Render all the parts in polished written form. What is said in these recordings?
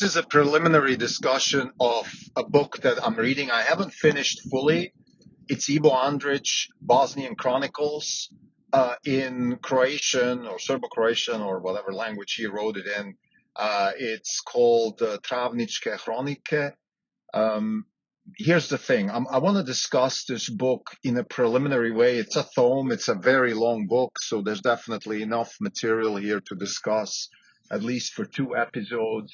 is a preliminary discussion of a book that I'm reading. I haven't finished fully. It's Ivo Andric, Bosnian Chronicles, in Croatian or Serbo-Croatian or whatever language he wrote it in. It's called Travničke Hronike. Here's the thing. I want to discuss this book in a preliminary way. It's a tome. It's a very long book, so there's definitely enough material here to discuss, at least for 2 episodes.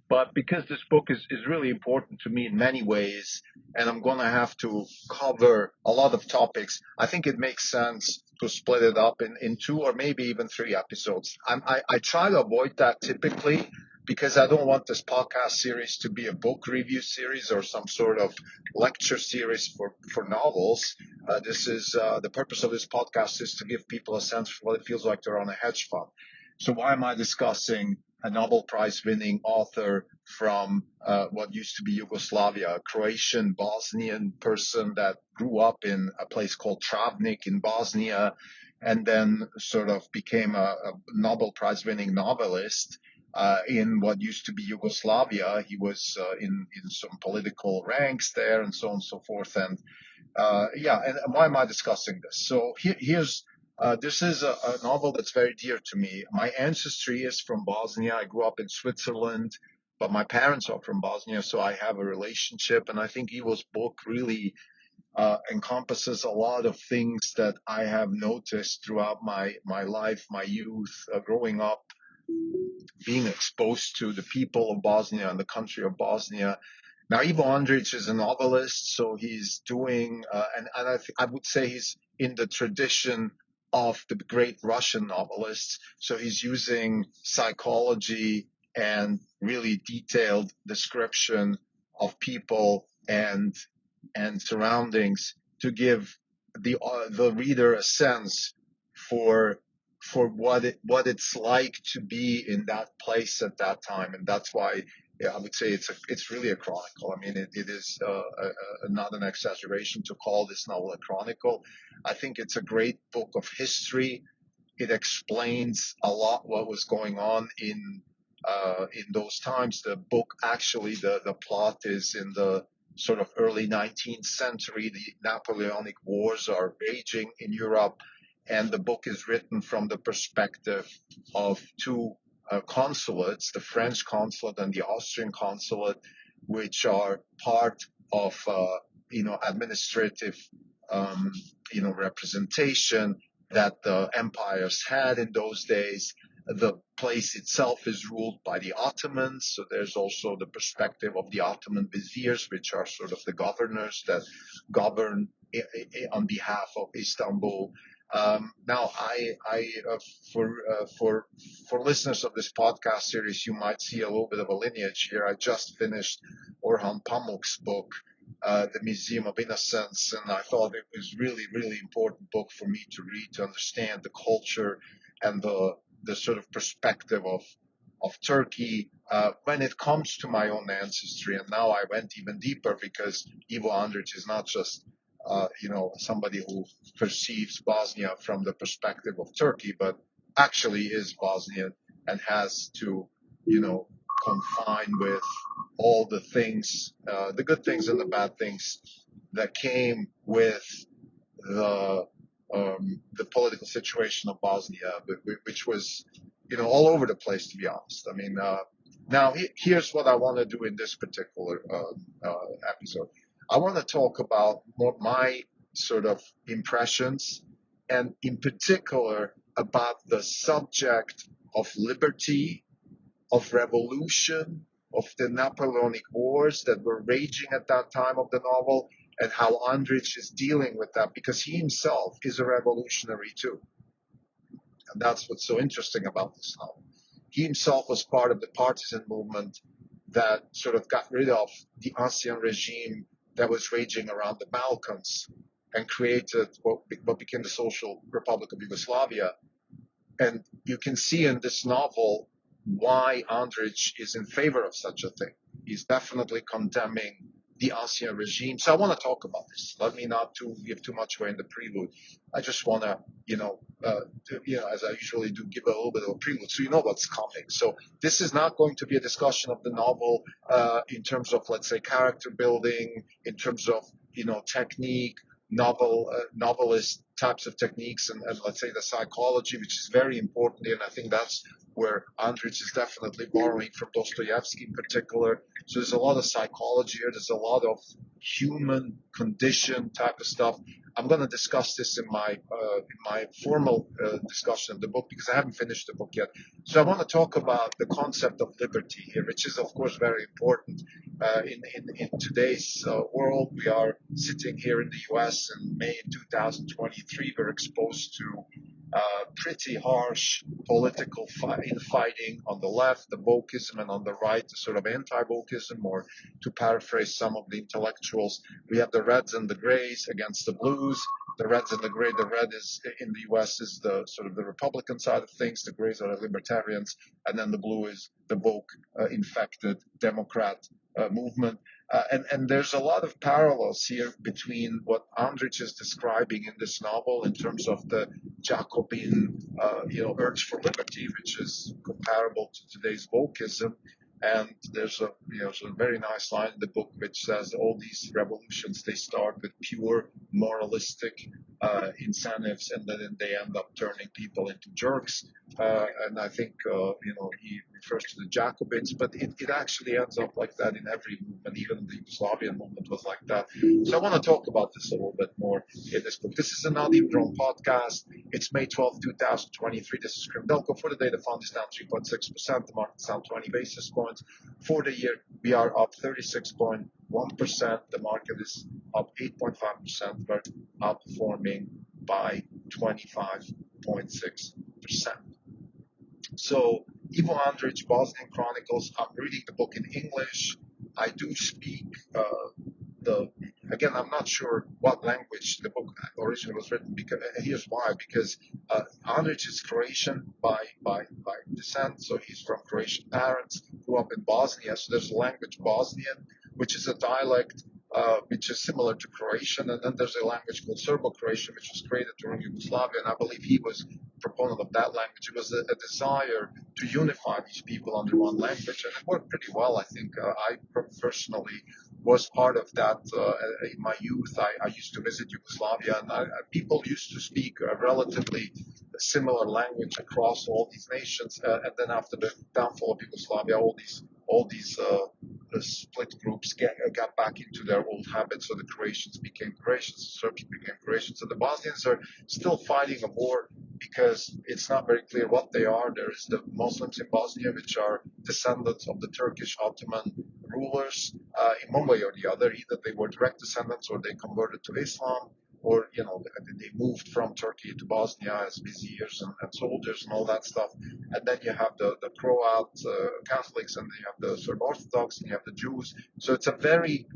But because this book is really important to me in many ways, and I'm going to have to cover a lot of topics, I think it makes sense to split it up in 2 or maybe even 3 episodes. I try to avoid that typically because I don't want this podcast series to be a book review series or some sort of lecture series for novels. The purpose of this podcast is to give people a sense for what it feels like to run a hedge fund. So why am I discussing a Nobel Prize winning author from what used to be Yugoslavia, a Croatian Bosnian person that grew up in a place called Travnik in Bosnia and then sort of became a Nobel Prize winning novelist in what used to be Yugoslavia. He was in some political ranks there and so on and so forth. And and why am I discussing this? So this is a novel that's very dear to me. My ancestry is from Bosnia. I grew up in Switzerland, but my parents are from Bosnia, so I have a relationship. And I think Ivo's book really encompasses a lot of things that I have noticed throughout my life, my youth, growing up, being exposed to the people of Bosnia and the country of Bosnia. Now, Ivo Andric is a novelist, so he's doing, and I would say he's in the tradition of the great Russian novelists. So he's using psychology and really detailed description of people and surroundings to give the reader a sense for what it's like to be in that place at that time. And that's why I would say it's really a chronicle. I mean, it is not an exaggeration to call this novel a chronicle. I think it's a great book of history. It explains a lot what was going on in those times. The book, actually, the plot is in the sort of early 19th century. The Napoleonic Wars are raging in Europe, and the book is written from the perspective of 2 consulates, the French consulate and the Austrian consulate, which are part of administrative representation that the empires had in those days. The place itself is ruled by the Ottomans, so there's also the perspective of the Ottoman viziers, which are sort of the governors that govern on behalf of Istanbul. Now, for listeners of this podcast series, you might see a little bit of a lineage here. I just finished Orhan Pamuk's book, The Museum of Innocence, and I thought it was really, really important book for me to read to understand the culture and the sort of perspective of Turkey when it comes to my own ancestry. And now I went even deeper because Ivo Andric is not just somebody who perceives Bosnia from the perspective of Turkey, but actually is Bosnian and has to, confine with all the things, the good things and the bad things that came with the political situation of Bosnia, which was, all over the place, to be honest. I mean, now here's what I want to do in this particular episode. I want to talk about more my sort of impressions, and in particular about the subject of liberty, of revolution, of the Napoleonic Wars that were raging at that time of the novel, and how Andric is dealing with that, because he himself is a revolutionary too. And that's what's so interesting about this novel. He himself was part of the partisan movement that sort of got rid of the ancien regime that was raging around the Balkans and created what became the Social Republic of Yugoslavia. And you can see in this novel why Andric is in favor of such a thing. He's definitely condemning the ancien regime. So I want to talk about this. Let me not give too much away in the prelude. I just want to, as I usually do, give a little bit of a prelude so you know what's coming. So this is not going to be a discussion of the novel in terms of, let's say, character building, in terms of, technique, novelist types of techniques, and let's say the psychology, which is very important. And I think that's where Andric is definitely borrowing from Dostoevsky in particular. So there's a lot of psychology here. There's a lot of human condition type of stuff. I'm going to discuss this in my formal discussion of the book because I haven't finished the book yet. So I want to talk about the concept of liberty here, which is of course very important in today's world. We are sitting here in the U.S. in May 2023. We're exposed to pretty harsh political infighting on the left, the Wokism, and on the right, the sort of anti-Wokism, or to paraphrase some of the intellectuals, we have the reds and the grays against the blues. The reds and the gray. The red is in the U.S. is the sort of the Republican side of things. The grays are the libertarians, and then the blue is the woke infected Democrat movement. And there's a lot of parallels here between what Andric is describing in this novel in terms of the Jacobin, urge for liberty, which is comparable to today's Wokism. And there's a very nice line in the book which says all these revolutions, they start with pure moralistic incentives, and then they end up turning people into jerks. And I think he refers to the Jacobins, but it actually ends up like that in every movement. Even the Yugoslavian movement was like that. So I want to talk about this a little bit more in this book. This is a Not Even Wrong podcast. It's May 12, 2023. This is Krim.Delco. For the day, the fund is down 3.6%. The market's down 20 basis points. For the year, we are up 36.1%. The market is up 8.5%. We're outperforming by 25.6%. So, Ivo Andric, Bosnian Chronicles. I'm reading the book in English. I do speak again, I'm not sure what language the book originally was written. Because here's why: because Andric is Croatian by descent, so he's from Croatian parents, grew up in Bosnia. So there's a language Bosnian, which is a dialect which is similar to Croatian, and then there's a language called Serbo-Croatian, which was created during Yugoslavia, and I believe he was a proponent of that language. It was a desire to unify these people under one language, and it worked pretty well. I think I personally was part of that in my youth. I used to visit Yugoslavia, and people used to speak a relatively similar language across all these nations. And then after the downfall of Yugoslavia, all these the split groups got back into their old habits. So the Croatians became Croatians, the Serbs became Croatians, and the Bosnians are still fighting a war because it's not very clear what they are. There's the Muslims in Bosnia, which are descendants of the Turkish Ottoman rulers in one way or the other. Either they were direct descendants or they converted to Islam, or they moved from Turkey to Bosnia as viziers and soldiers and all that stuff. And then you have the Croat Catholics, and you have the Serb Orthodox, and you have the Jews. So it's a very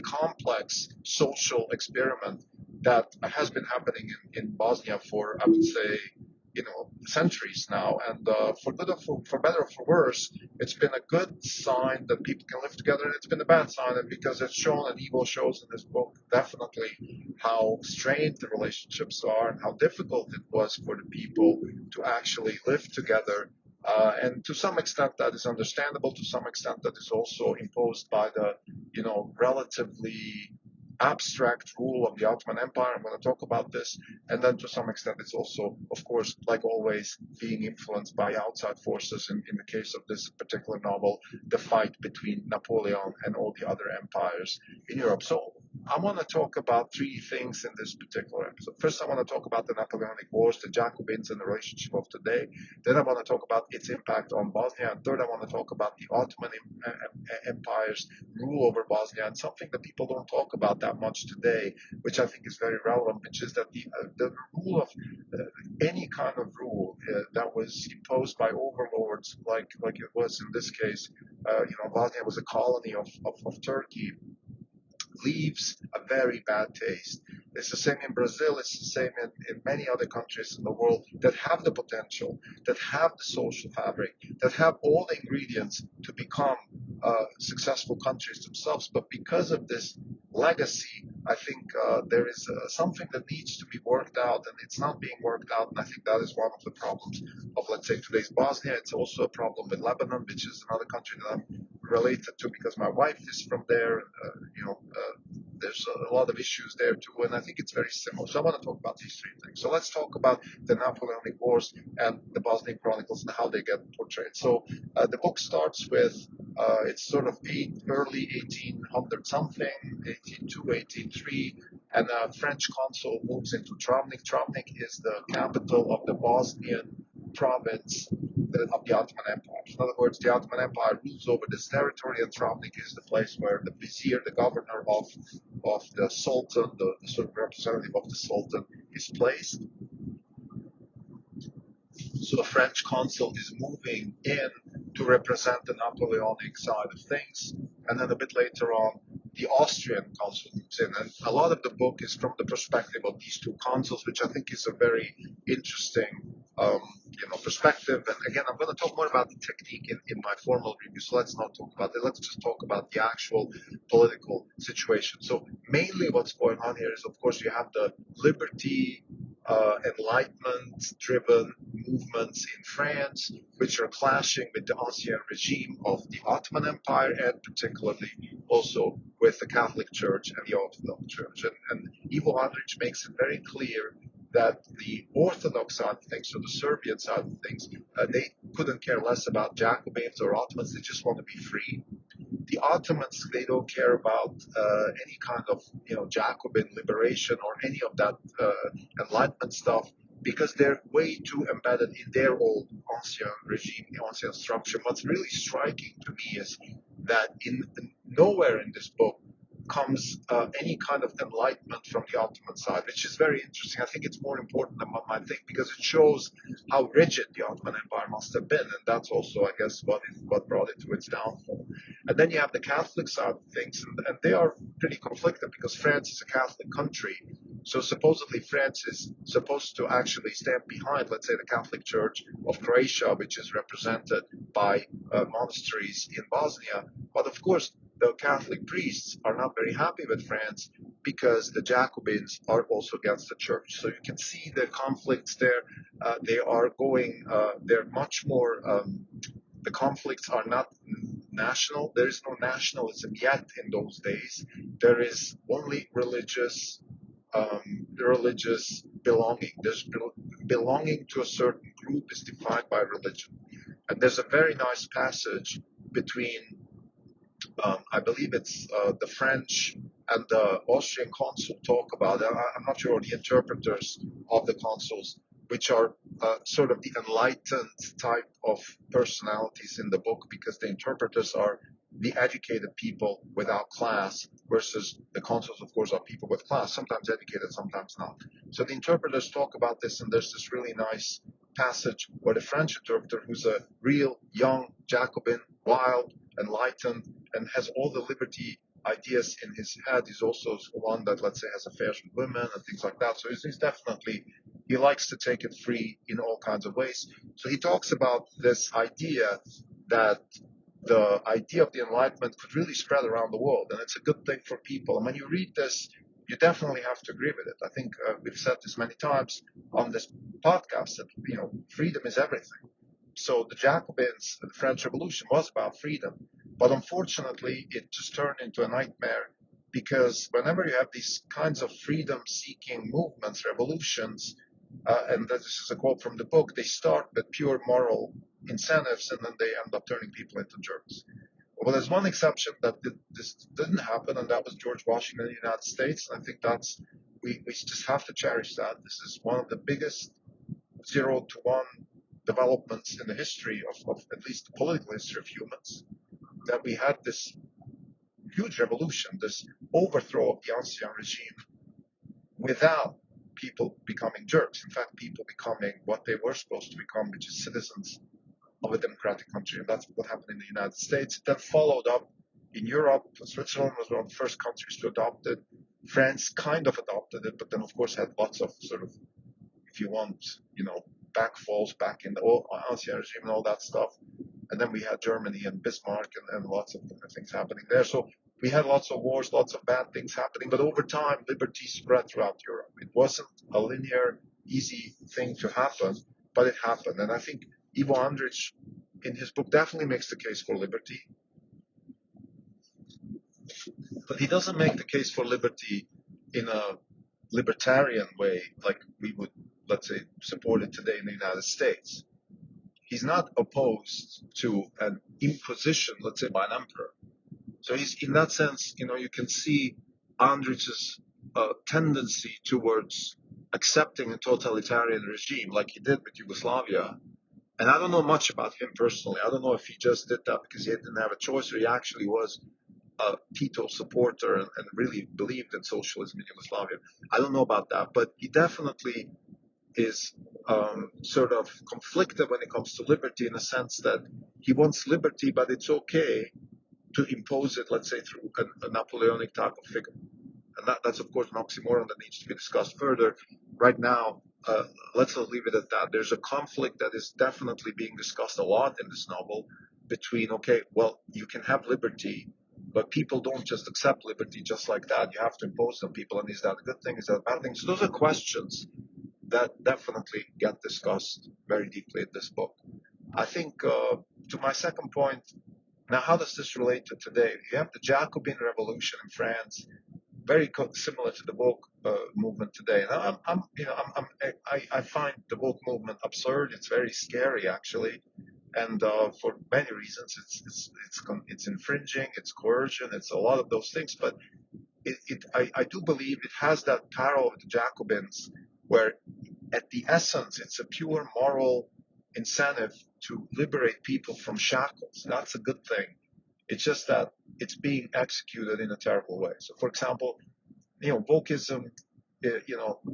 complex social experiment that has been happening in Bosnia for, I would say, centuries now. And for good or for better or for worse, it's been a good sign that people can live together, and it's been a bad sign, and because it's shown, and Ivo shows in this book definitely how strained the relationships are and how difficult it was for the people to actually live together. And to some extent that is understandable. To some extent that is also imposed by the relatively abstract rule of the Ottoman Empire. I'm going to talk about this. And then to some extent, it's also, of course, like always, being influenced by outside forces. In the case of this particular novel, the fight between Napoleon and all the other empires in Europe. So I want to talk about three things in this particular episode. First, I want to talk about the Napoleonic Wars, the Jacobins, and the relationship of today. Then I want to talk about its impact on Bosnia. And third, I want to talk about the Ottoman Empire's rule over Bosnia, and something that people don't talk about that much today, which I think is very relevant, which is that the rule of any kind of rule that was imposed by overlords, like it was in this case, Bosnia was a colony of Turkey, leaves a very bad taste. It's the same in Brazil, it's the same in many other countries in the world that have the potential, that have the social fabric, that have all the ingredients to become successful countries themselves. But because of this legacy, I think there is something that needs to be worked out, and it's not being worked out. And I think that is one of the problems of, let's say, today's Bosnia. It's also a problem with Lebanon, which is another country that I'm related to because my wife is from there. There's a lot of issues there too, and I think it's very similar. So I want to talk about these three things. So let's talk about the Napoleonic Wars and the Bosnian Chronicles and how they get portrayed. So the book starts with it's sort of early 1800 something, 1802, 1803, and a French consul moves into Travnik. Travnik is the capital of the Bosnian province of the Ottoman Empire. In other words, the Ottoman Empire rules over this territory, and Travnik is the place where the vizier, the governor of the Sultan, the sort of representative of the Sultan, is placed. So the French consul is moving in to represent the Napoleonic side of things. And then a bit later on, the Austrian consul moves in. And a lot of the book is from the perspective of these two consuls, which I think is a very interesting perspective. And again, I'm going to talk more about the technique in my formal review. So let's not talk about it. Let's just talk about the actual political situation. So mainly what's going on here is, of course, you have the liberty, enlightenment-driven movements in France, which are clashing with the ancien regime of the Ottoman Empire, and particularly also with the Catholic Church and the Orthodox Church. And Ivo Andric makes it very clear that the Orthodox side of things, so the Serbian side of things, they couldn't care less about Jacobins or Ottomans. They just want to be free. The Ottomans, they don't care about any kind of Jacobin liberation or any of that Enlightenment stuff, because they're way too embedded in their old ancien regime, the ancien structure. What's really striking to me is that nowhere in this book comes any kind of enlightenment from the Ottoman side, which is very interesting. I think it's more important than one might think, because it shows how rigid the Ottoman Empire must have been, and that's also, I guess, what brought it to its downfall. And then you have the Catholic side of things, and they are pretty conflicted, because France is a Catholic country. So supposedly France is supposed to actually stand behind, let's say, the Catholic Church of Croatia, which is represented by monasteries in Bosnia. But of course, the Catholic priests are not very happy with France, because the Jacobins are also against the church. So you can see the conflicts there. They're much more, the conflicts are not national. There is no nationalism yet in those days. There is only religious belonging. There's belonging to a certain group is defined by religion. And there's a very nice passage between I believe it's the French and the Austrian consul talk about it. I'm not sure, the interpreters of the consuls, which are sort of the enlightened type of personalities in the book, because the interpreters are the educated people without class, versus the consuls, of course, are people with class, sometimes educated, sometimes not. So the interpreters talk about this, and there's this really nice passage where the French interpreter, who's a real young Jacobin, wild, enlightened, and has all the liberty ideas in his head. He's also one that, let's say, has affairs with women and things like that. So he's definitely, he likes to take it free in all kinds of ways. So he talks about this idea that the idea of the Enlightenment could really spread around the world, and it's a good thing for people. And when you read this, you definitely have to agree with it. I think we've said this many times on this podcast, that freedom is everything. So the Jacobins, the French Revolution, was about freedom. But unfortunately, it just turned into a nightmare, because whenever you have these kinds of freedom-seeking movements, revolutions, and this is a quote from the book, they start with pure moral incentives, and then they end up turning people into jerks. Well, there's one exception that this didn't happen, and that was George Washington in the United States. And I think we just have to cherish that. This is one of the biggest 0 to 1 developments in the history of at least the political history of humans, that we had this huge revolution, this overthrow of the ancien regime, without people becoming jerks. In fact, people becoming what they were supposed to become, which is citizens of a democratic country. And that's what happened in the United States. It then followed up in Europe. Switzerland was one of the first countries to adopt it. France kind of adopted it, but then, of course, had lots of sort of, if you want, backfalls back in the ancien regime and all that stuff. And then we had Germany and Bismarck and lots of different things happening there. So we had lots of wars, lots of bad things happening. But over time, liberty spread throughout Europe. It wasn't a linear, easy thing to happen, but it happened. And I think Ivo Andric, in his book, definitely makes the case for liberty. But he doesn't make the case for liberty in a libertarian way, like we would, let's say, support it today in the United States. He's not opposed to an imposition, let's say, by an emperor. So he's, in that sense, you can see Andric's tendency towards accepting a totalitarian regime like he did with Yugoslavia. And I don't know much about him personally. I don't know if he just did that because he didn't have a choice or he actually was a Tito supporter and really believed in socialism in Yugoslavia. I don't know about that, but he definitely is sort of conflicted when it comes to liberty in the sense that he wants liberty, but it's okay to impose it, let's say, through a Napoleonic type of figure. And that's, of course, an oxymoron that needs to be discussed further. Right now, let's leave it at that. There's a conflict that is definitely being discussed a lot in this novel between, okay, well, you can have liberty, but people don't just accept liberty just like that. You have to impose on people. And is that a good thing? Is that a bad thing? So those are questions that definitely get discussed very deeply in this book. I think, to my second point, now how does this relate to today? You have the Jacobin revolution in France, very similar to the woke movement today. And I find the woke movement absurd. It's very scary, actually, and for many reasons, it's infringing, it's coercion, it's a lot of those things. But I do believe it has that parallel with the Jacobins, where at the essence, it's a pure moral incentive to liberate people from shackles. That's a good thing. It's just that it's being executed in a terrible way. So, for example, Wokism,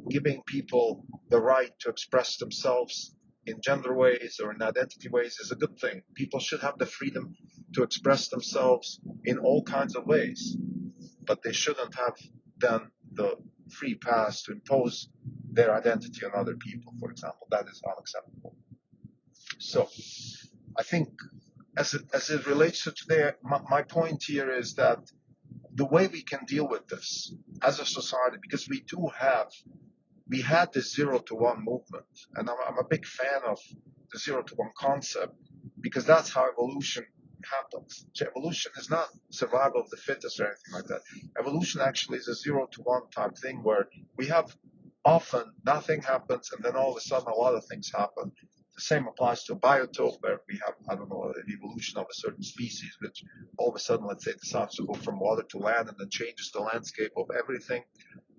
giving people the right to express themselves in gender ways or in identity ways is a good thing. People should have the freedom to express themselves in all kinds of ways, but they shouldn't have then the free pass to impose their identity on other people, for example. That is unacceptable. So I think as it relates to today, my point here is that the way we can deal with this as a society, because we had this 0 to 1 movement, and I'm a big fan of the 0 to 1 concept because that's how evolution happens. So evolution is not survival of the fittest or anything like that. Evolution actually is a 0 to 1 type thing where we have often nothing happens and then all of a sudden a lot of things happen. The same applies to a biotope where we have, an evolution of a certain species, which all of a sudden, let's say, decides to go from water to land and then changes the landscape of everything.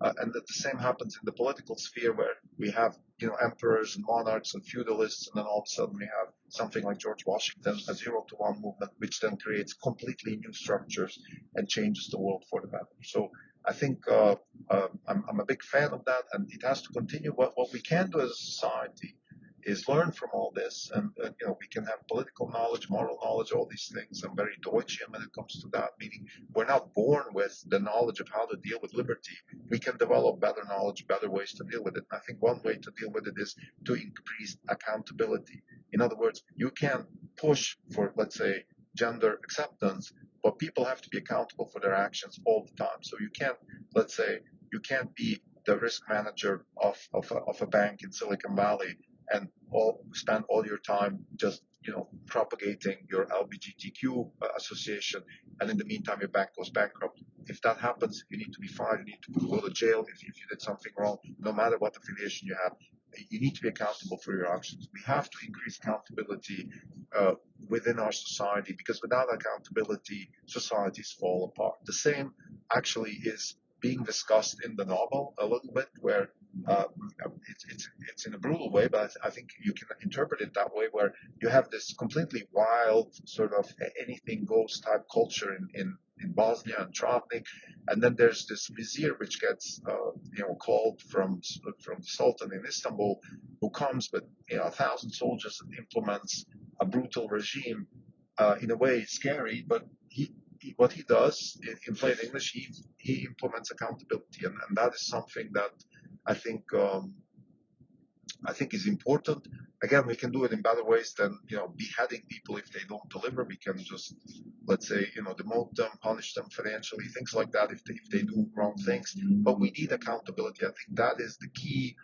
And that the same happens in the political sphere where we have, emperors and monarchs and feudalists, and then all of a sudden we have something like George Washington, a 0 to 1 movement, which then creates completely new structures and changes the world for the better. So I think I'm a big fan of that, and it has to continue. What we can do as a society is learn from all this, and we can have political knowledge, moral knowledge, all these things. I'm very Deutschian when it comes to that, meaning we're not born with the knowledge of how to deal with liberty. We can develop better knowledge, better ways to deal with it. And I think one way to deal with it is to increase accountability. In other words, you can push for, let's say, gender acceptance, but people have to be accountable for their actions all the time. So you can't, let's say, you can't be the risk manager of a bank in Silicon Valley and spend all your time just propagating your LGBTQ association, and in the meantime your bank goes bankrupt. If that happens, you need to be fired. You need to go to jail if you did something wrong. No matter what affiliation you have, you need to be accountable for your actions. We have to increase accountability within our society, because without accountability, societies fall apart. The same actually is being discussed in the novel a little bit, where it's in a brutal way, but I think you can interpret it that way, where you have this completely wild sort of anything goes type culture in Bosnia and Travnik, and then there's this vizier which gets called from the Sultan in Istanbul, who comes with 1,000 soldiers and implements a brutal regime. In a way, scary, but what he does in plain English, he implements accountability, and that is something that I think is important. again, we can do it in better ways than, beheading people if they don't deliver. We can just, let's say, demote them, punish them financially, things like that if they do wrong things. But we need accountability. I think that is the key.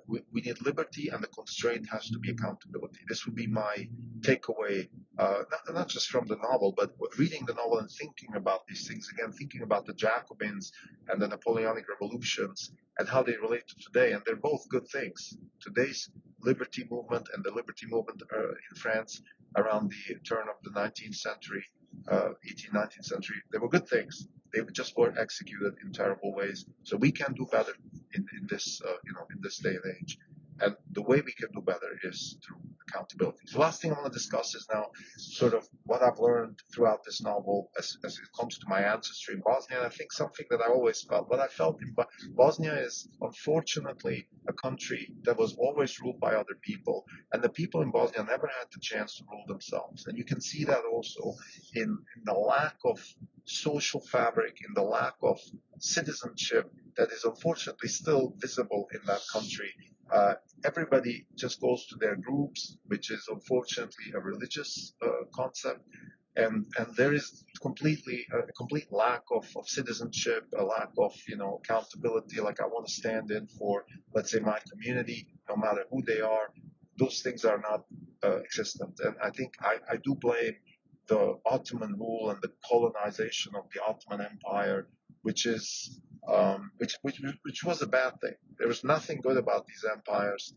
We need liberty, and the constraint has to be accountability. This would be my takeaway, not just from the novel, but reading the novel and thinking about these things again, thinking about the Jacobins and the Napoleonic revolutions and how they relate to today. And they're both good things. Today's liberty movement and the liberty movement in France around the turn of the 19th century, 18th, 19th century, they were good things. They just were executed in terrible ways. So we can do better in this, in this day and age. And the way we can do better is through accountability. The last thing I want to discuss is now sort of what I've learned throughout this novel as it comes to my ancestry in Bosnia. And I think something that I always felt, what I felt in Bosnia is unfortunately a country that was always ruled by other people. And the people in Bosnia never had the chance to rule themselves. And you can see that also in the lack of social fabric, in the lack of citizenship that is unfortunately still visible in that country. Everybody just goes to their groups, which is unfortunately a religious concept, and there is a complete lack of citizenship, a lack of accountability. Like, I want to stand in for, let's say, my community, no matter who they are. Those things are not existent, and I think I do blame the Ottoman rule and the colonization of the Ottoman Empire, which is which was a bad thing. There was nothing good about these empires,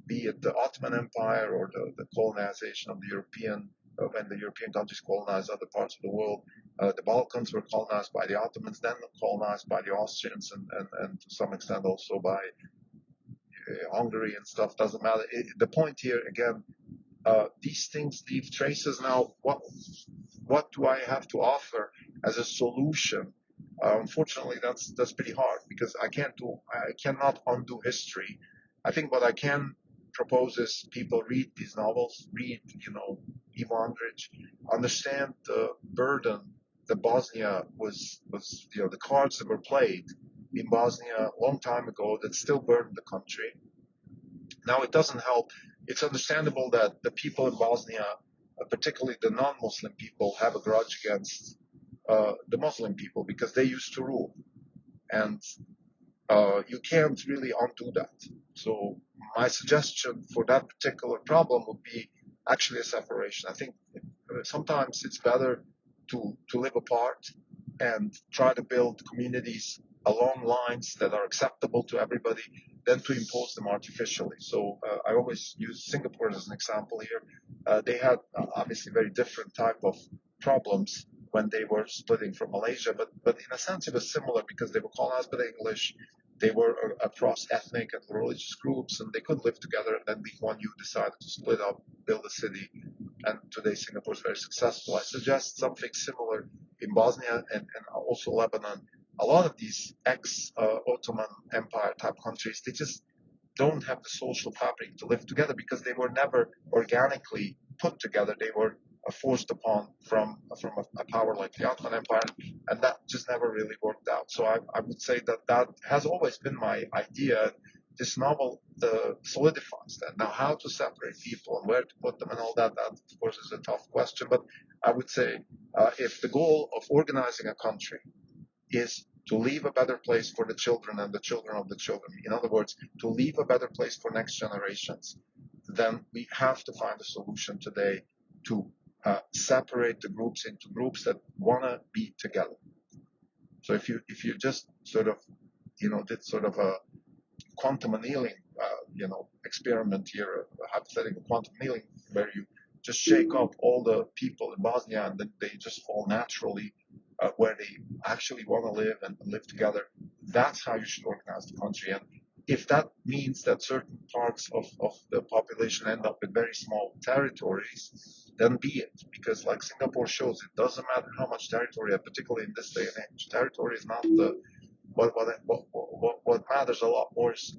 be it the Ottoman Empire or the colonization of the European, when the European countries colonized other parts of the world. The Balkans were colonized by the Ottomans, then colonized by the Austrians, and to some extent also by Hungary and stuff. Doesn't matter. The point here, again, these things leave traces. Now, what do I have to offer as a solution? Unfortunately, that's pretty hard, because I cannot undo history. I think what I can propose is people read these novels, read, Ivo Andric, understand the burden that Bosnia was, the cards that were played in Bosnia a long time ago that still burden the country. Now, it doesn't help. It's understandable that the people in Bosnia, particularly the non-Muslim people, have a grudge against the Muslim people because they used to rule. And you can't really undo that. So my suggestion for that particular problem would be actually a separation. I think sometimes it's better to live apart and try to build communities along lines that are acceptable to everybody than to impose them artificially. So I always use Singapore as an example here. They had obviously very different type of problems when they were splitting from Malaysia, but in a sense it was similar because they were colonized by the English. They were across ethnic and religious groups, and they couldn't live together. And then Lee Kuan Yew decided to split up, build a city, and today Singapore is very successful. I suggest something similar in Bosnia and also Lebanon. A lot of these ex-Ottoman Empire type countries, they just don't have the social fabric to live together because they were never organically put together. They were forced upon from a power like the Ottoman Empire, and that just never really worked out. So I would say that has always been my idea. This novel solidifies that. Now, how to separate people and where to put them and all that of course is a tough question, but I would say if the goal of organizing a country is to leave a better place for the children and the children of the children, in other words, to leave a better place for next generations, then we have to find a solution today to separate the groups into groups that want to be together. So if you just sort of, did sort of a quantum annealing, experiment here, a hypothetical quantum annealing, where you just shake up all the people in Bosnia and then they just fall naturally where they actually want to live and live together. That's how you should organize the country. And if that means that certain parts of the population end up with very small territories, then be it. Because like Singapore shows, it doesn't matter how much territory, particularly in this day and age. Territory is not what matters a lot more is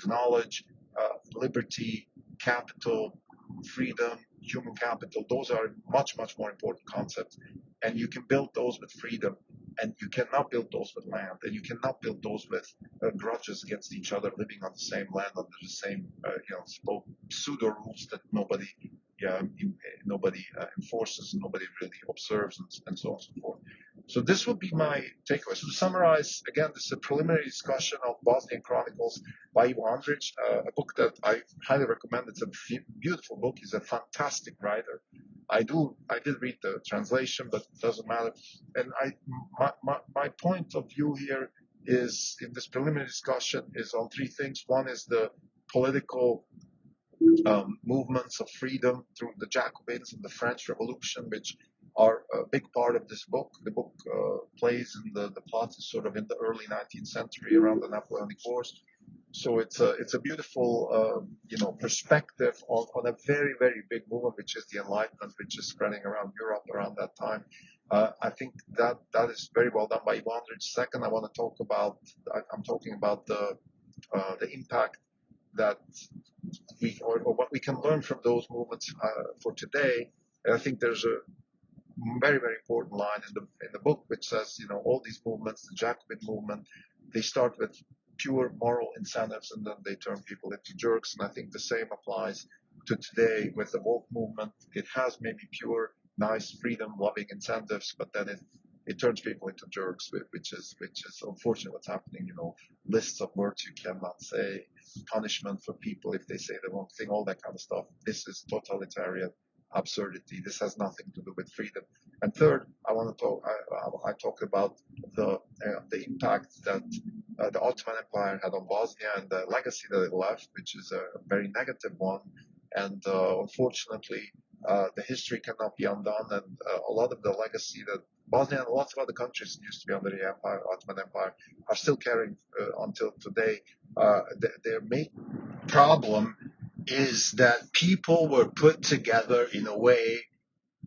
knowledge, liberty, capital, freedom, human capital. Those are much, much more important concepts. And you can build those with freedom And you cannot build those with land, and you cannot build those with grudges against each other, living on the same land under the same, pseudo rules that nobody enforces, nobody really observes, and so on and so forth. So this would be my takeaway. So to summarize, again, this is a preliminary discussion of Bosnian Chronicles by Ivo Andric, a book that I highly recommend. It's a beautiful book. He's a fantastic writer. I did read the translation, but it doesn't matter. And my point of view here is, in this preliminary discussion, is on three things. One is the political movements of freedom through the Jacobins and the French Revolution, which are a big part of this book. The book plays in the plot is sort of in the early 19th century, around the Napoleonic Wars. So it's a beautiful perspective on a very, very big movement, which is the Enlightenment, which is spreading around Europe around that time. I think that is very well done by Ivo Andric. Second, I'm talking about the impact that or what we can learn from those movements for today. And I think there's a very, very important line in the book which says, all these movements, the Jacobin movement, they start with pure moral incentives and then they turn people into jerks. And I think the same applies to today with the woke movement. It has maybe pure, nice, freedom-loving incentives, but then it turns people into jerks, which is unfortunately what's happening. Lists of words you cannot say, punishment for people if they say the wrong thing, all that kind of stuff. This is totalitarian absurdity. This has nothing to do with freedom. And third, I talk about the impact that the Ottoman Empire had on Bosnia and the legacy that it left, which is a very negative one. And unfortunately, the history cannot be undone. And a lot of the legacy that Bosnia and lots of other countries used to be under the Ottoman Empire are still carrying until today. Their main problem is that people were put together in a way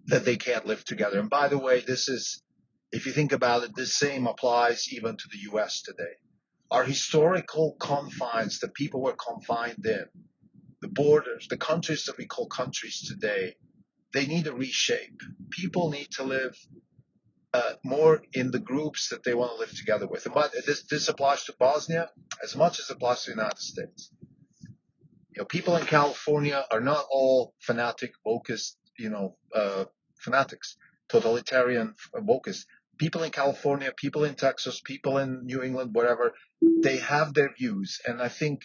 that they can't live together. And by the way, if you think about it, this same applies even to the US today. Our historical confines that people were confined in, the borders, the countries that we call countries today, they need a reshape. People need to live more in the groups that they want to live together with. And this applies to Bosnia as much as it applies to the United States. People in California are not all fanatic wokist, fanatics, totalitarian wokists. People in California, people in Texas, people in New England, whatever, they have their views. And I think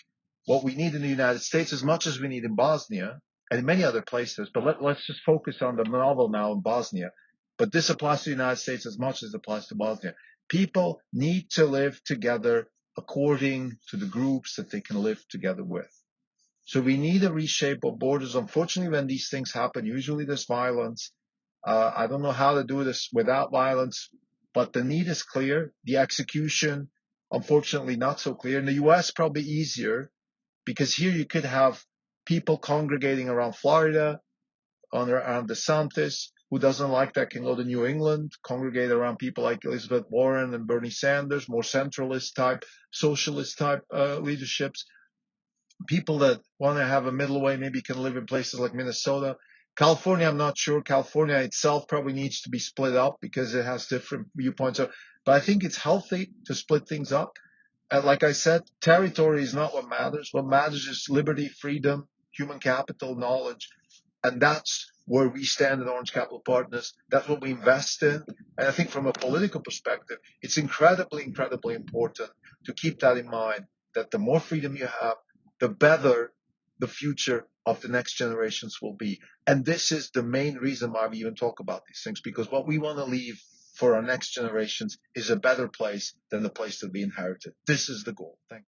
what we need in the United States, as much as we need in Bosnia and in many other places, but let's just focus on the novel now in Bosnia. But this applies to the United States as much as it applies to Bosnia. People need to live together according to the groups that they can live together with. So we need a reshape of borders. Unfortunately, when these things happen, usually there's violence. I don't know how to do this without violence, but the need is clear. The execution, unfortunately, not so clear. In the U.S., probably easier, because here you could have people congregating around Florida, around DeSantis. Who doesn't like that can go to New England, congregate around people like Elizabeth Warren and Bernie Sanders, more centralist type, socialist type leaderships. People that want to have a middle way maybe can live in places like Minnesota. California, I'm not sure. California itself probably needs to be split up because it has different viewpoints. But I think it's healthy to split things up. And like I said, territory is not what matters. What matters is liberty, freedom, human capital, knowledge. And that's where we stand at Orange Capital Partners. That's what we invest in. And I think from a political perspective, it's incredibly, incredibly important to keep that in mind, that the more freedom you have, the better the future of the next generations will be. And this is the main reason why we even talk about these things, because what we want to leave for our next generations is a better place than the place that we inherited. This is the goal. Thank you.